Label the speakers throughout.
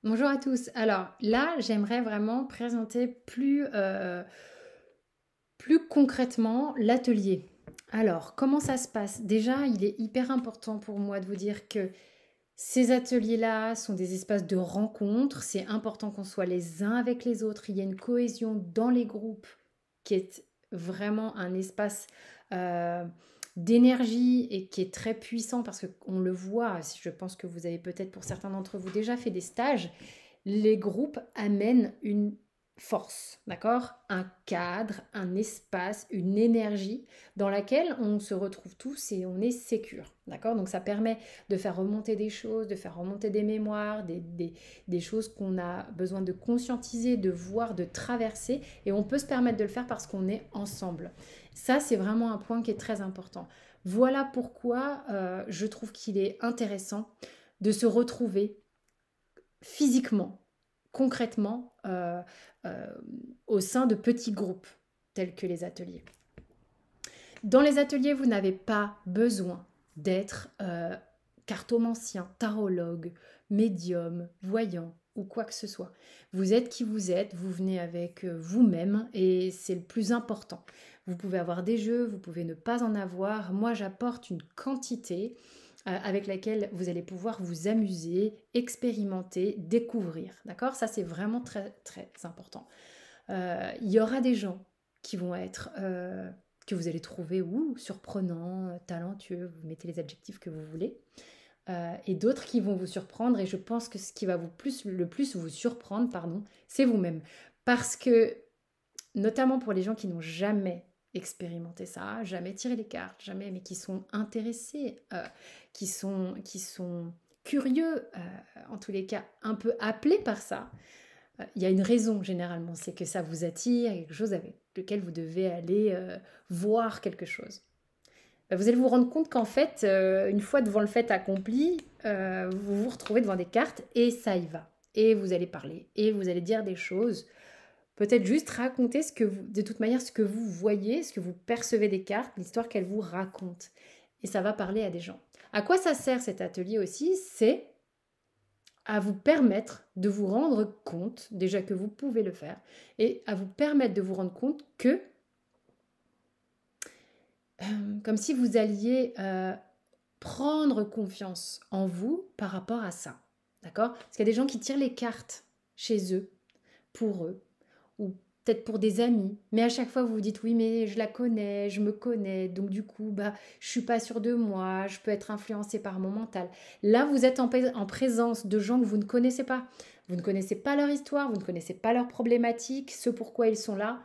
Speaker 1: Bonjour à tous. Alors là, j'aimerais vraiment présenter plus concrètement l'atelier. Alors, comment ça se passe? Déjà, il est hyper important pour moi de vous dire que ces ateliers-là sont des espaces de rencontre. C'est important qu'on soit les uns avec les autres. Il y a une cohésion dans les groupes qui est vraiment un espace euh, d'énergie et qui est très puissant parce qu'on le voit. Je pense que vous avez peut-être pour certains d'entre vous déjà fait des stages. Les groupes amènent une force, d'accord? Un cadre, un espace, une énergie dans laquelle on se retrouve tous et on est sécure, d'accord? Donc ça permet de faire remonter des choses, de faire remonter des mémoires, des choses qu'on a besoin de conscientiser, de voir, de traverser, et on peut se permettre de le faire parce qu'on est ensemble. Ça, c'est vraiment un point qui est très important. Voilà pourquoi je trouve qu'il est intéressant de se retrouver physiquement, concrètement, euh, au sein de petits groupes tels que les ateliers. Dans les ateliers, vous n'avez pas besoin d'être cartomancien, tarologue, médium, voyant ou quoi que ce soit. Vous êtes qui vous venez avec vous-même et c'est le plus important. Vous pouvez avoir des jeux, vous pouvez ne pas en avoir. Moi, j'apporte une quantité avec laquelle vous allez pouvoir vous amuser, expérimenter, découvrir. D'accord? Ça, c'est vraiment très, très important. Il y aura des gens qui vont être, que vous allez trouver surprenants, talentueux, vous mettez les adjectifs que vous voulez, et d'autres qui vont vous surprendre. Et je pense que ce qui va le plus vous surprendre, pardon, c'est vous-même. Parce que, notamment pour les gens qui n'ont jamais expérimenté ça, jamais tiré les cartes, jamais, mais qui sont intéressés, qui sont curieux, en tous les cas un peu appelés par ça, il y a une raison généralement, c'est que ça vous attire, quelque chose avec lequel vous devez aller voir quelque chose. Vous allez vous rendre compte qu'en fait, une fois devant le fait accompli, vous vous retrouvez devant des cartes et ça y va. Et vous allez parler, et vous allez dire des choses. Peut-être juste raconter de toute manière, ce que vous voyez, ce que vous percevez des cartes, l'histoire qu'elles vous racontent. Et ça va parler à des gens. À quoi ça sert cet atelier aussi? C'est à vous permettre de vous rendre compte, déjà que vous pouvez le faire, et à vous permettre de vous rendre compte que, comme si vous alliez prendre confiance en vous par rapport à ça. D'accord? Parce qu'il y a des gens qui tirent les cartes chez eux, pour eux, ou peut-être pour des amis, mais à chaque fois vous vous dites oui mais je la connais, je me connais, donc du coup je suis pas sûre de moi, je peux être influencée par mon mental. Là vous êtes en présence de gens que vous ne connaissez pas, vous ne connaissez pas leur histoire, vous ne connaissez pas leurs problématiques, ce pourquoi ils sont là,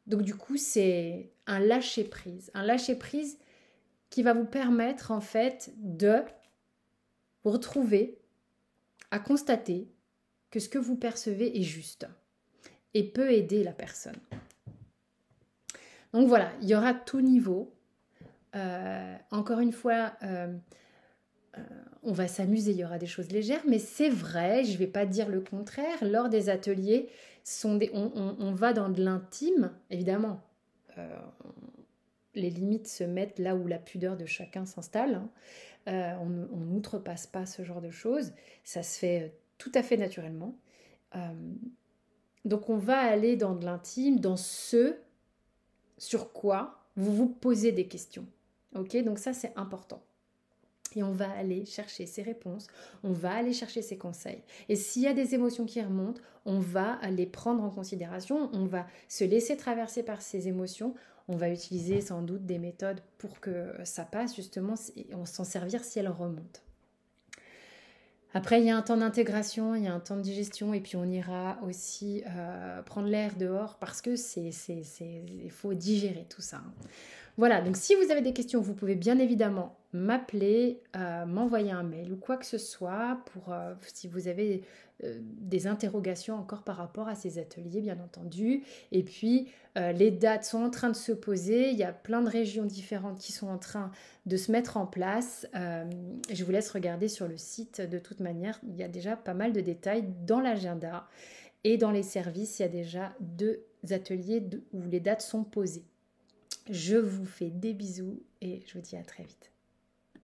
Speaker 1: donc du coup c'est un lâcher prise qui va vous permettre en fait de vous retrouver à constater que ce que vous percevez est juste et peut aider la personne. Donc voilà, il y aura tout niveau. Encore une fois, on va s'amuser, il y aura des choses légères, mais c'est vrai, je ne vais pas dire le contraire. Lors des ateliers, on va dans de l'intime, évidemment. Euh, les limites se mettent là où la pudeur de chacun s'installe. On n'outrepasse pas ce genre de choses. Ça se fait tout à fait naturellement. Donc on va aller dans de l'intime, dans ce sur quoi vous vous posez des questions. Ok, donc ça c'est important. Et on va aller chercher ces réponses, on va aller chercher ces conseils. Et s'il y a des émotions qui remontent, on va les prendre en considération, on va se laisser traverser par ces émotions, on va utiliser sans doute des méthodes pour que ça passe justement, et on s'en servir si elles remontent. Après, il y a un temps d'intégration, il y a un temps de digestion, et puis on ira aussi prendre l'air dehors parce que il faut digérer tout ça. Voilà, donc si vous avez des questions, vous pouvez bien évidemment m'appeler, m'envoyer un mail ou quoi que ce soit pour si vous avez des interrogations encore par rapport à ces ateliers, bien entendu. Et puis, les dates sont en train de se poser. Il y a plein de régions différentes qui sont en train de se mettre en place. Je vous laisse regarder sur le site. De toute manière, il y a déjà pas mal de détails dans l'agenda. Et dans les services, il y a déjà 2 ateliers où les dates sont posées. Je vous fais des bisous et je vous dis à très vite.